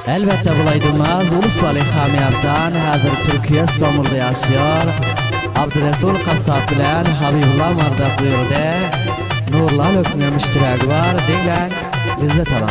Elbette bulaydınmaz Ulus Vali Hamiyat'tan hazır Türkiye İstanbul'da yaşıyor Abdüresul Kassaf bilen Habibullah Mardak buyurdu Nurlan Ökün'ün iştiraki var dinlen lezzet alan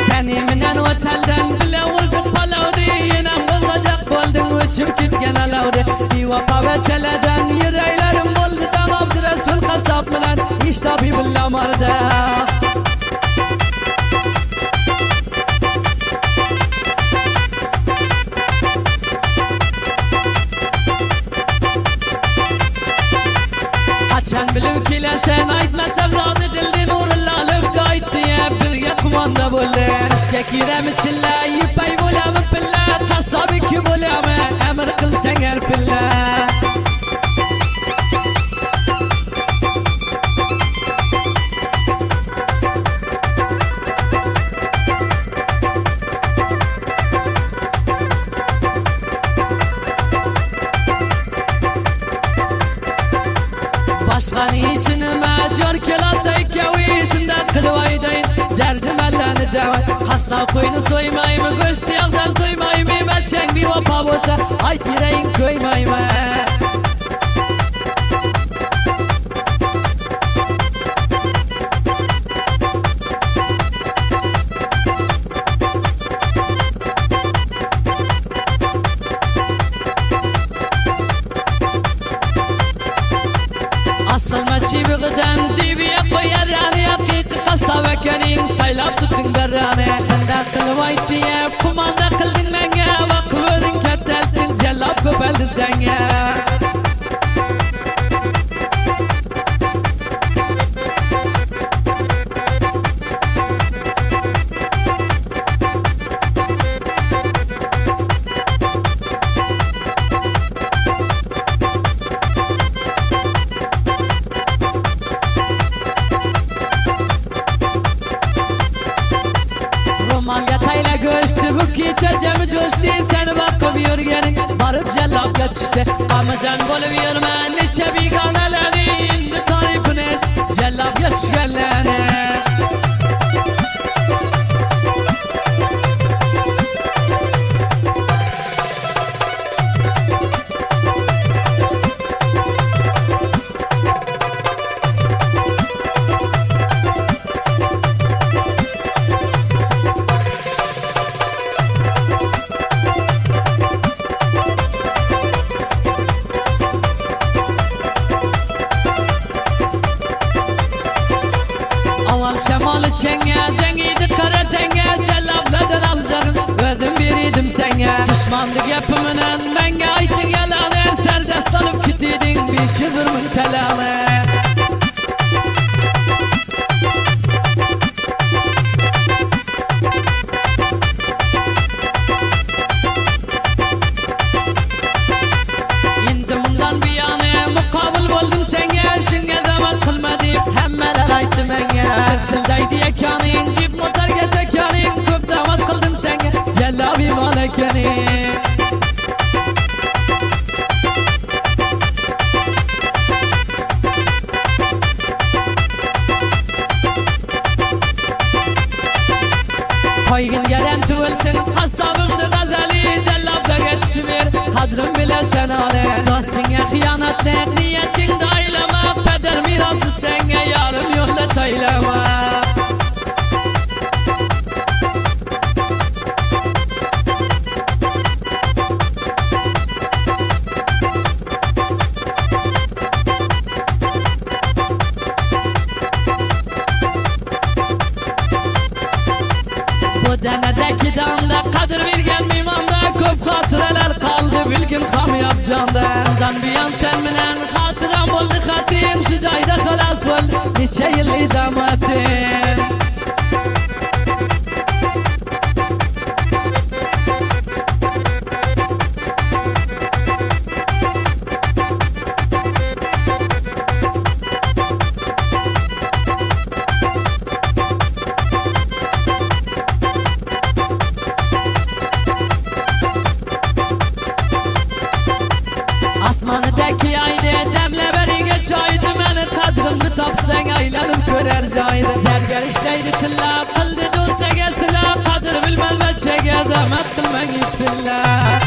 Seni minen otelden bile vurdum palavdi Yinem bulacak oldum uçup gitken alavdi Bir vaka ve çeleden yüreğlerim buldu da Abdüresul Kassaf bilen işte Habibullah Mardak Açan bilip kileten aytmasam razı dildi Nurullah lükayt diye bilge kumanda buller İşke kirem içille yipay bulamı pille Kasabı ki bulamı emir kılsen her pille Başkan işini mecur kilatayk yavisinde kılvaydayn Derdim ellerini devat Kassa koyunu soymay mı göçtü yaldan koymay mı Beçen bir opa bota ay direyin koymay mı Asıl maçı bıgıdan dibiye koyar yani Hakiki kasa ve kenin saylap tuttun derrane Senden kılvay diye kumanda kıldın menge Vakı ödün ketteltin cellap köpeldi senge Yatayla göçtü bu keçecemi coştu Teni bakıp yürgenin varıp cellap geçti Kamıdan bolu yürmen neçe bir kanaleni İndi tarifiniz cellap geçgenleni Aval şemalı çenge dengiydi kara tenge Cellapladan avzarım ödüm biriydim senge Düşmanlık yapımının menge aytın yalanı Serzest alıp gittiydin bir şıvırmın telanı İndi bundan bir yana mukabil buldum senge Şinge damat kılmadım hemmeler ayttı menge Çıksıldaydı yekanin cip motor getek yanin Köp damat kıldım senge cellabi malekeni Koygin gelen tüvültün kasabımdı gazali Cellabda geçiver kadrım bile sen ale Dostine hıyanat ne niyetin daylama Peder miras mı senge yarım yolda taylama Bu denedeki damda kadir bilgen mimanda Köp hatıralar kaldı bilgin hamiyap canda Dan bir yan terminen hatıram oldu hatim Şu cayda halas bol niçe yıl idamatim Asmanıdaki ayda demle beri geçaydı Meni kadrimni tapsan aylanıp görer caydı Zerger işleydi tilla kıldı dosta geltila Kadir bilmez beçege demet kılmen hiç billah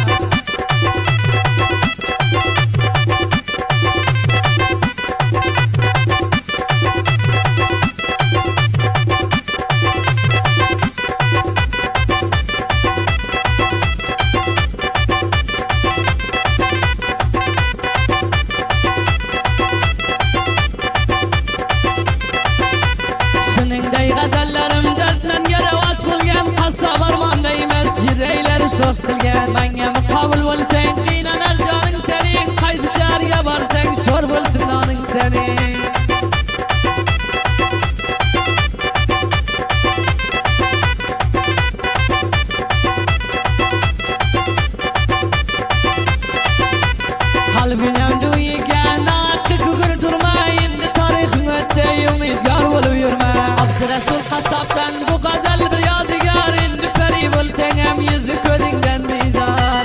Softilgan menga muqobil bo'lsang qiynalar joning sening qaysi shaharga borsang sho'r bo'lsin noning sening qalbim duyigan haqqi kugur durmayin tarixim o'tdi umidgar bo'lib yurma Abdurasul Qassobdan bu qadar bir yodigar endi pari bo'lsang ham yuzi ko'zingdan bezor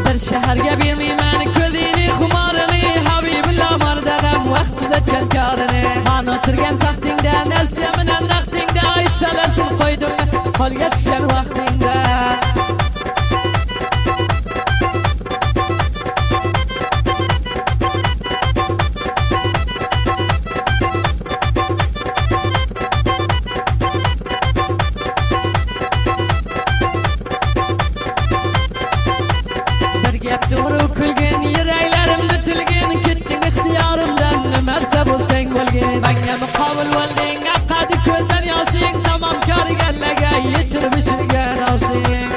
bir shaharga bermayman ko'zingni xumorini Habibullo mardag'am vaqtida o'tgan korini han o'tirgan taxtingda nasiya bilan naqdingda aytchalasin qo'ydim qo'lga tushgan vaqtingda Doğru kulgen yüreklerimde tilgen Gittin ixtiyarimden nimerse bulsang bo'lgin Menga muqobil bo'lding aqadi ko'zdan yoshing Tamam karigallaga yetirib ishilgan oshing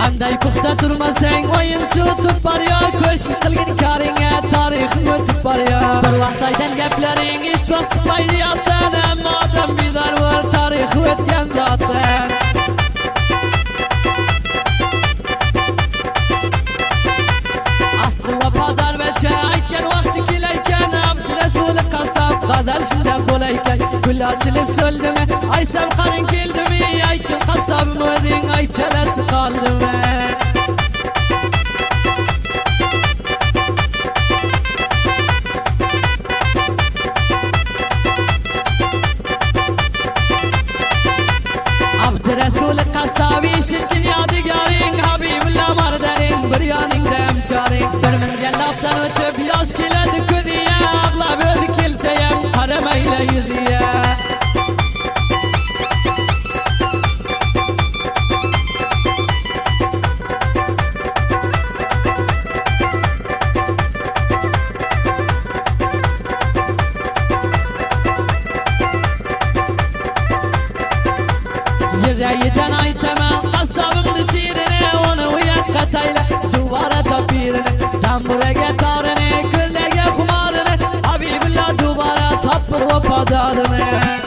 Anday puxta turmasang o'yinchi o'tib boryo Ko'shish qilgin koringga tarixing o'tib boryo Bir vaqt aytgan gaplaring hech vaqt chiqmaydi yoddan Ammo odam bezor bo'l tarixi o'tgan zotdan Asli vafodor bacha aytgan vaqti kelaykan Abdurasul Qassob g'azal shundan bo'laykan Gul ochilib so'ldimi aysam qaring keldimi Aytdim qassobim o'zing aychalasi qoldimi Abdurasul Qassob eshitdin yodigoring Habibullo mardag'ing bir yoningda hamkoring Bir ming jallobdan o'tib yosh keladi ko'ziga Ag'lab o'zi keltayam qaramayla yuziga Yüreğinden aytaman qassobimni shirini Uni uyatga tayla duvora topirini Tamburaga torini ko'zlarga xumorini Habibullo duvora topir vafodorini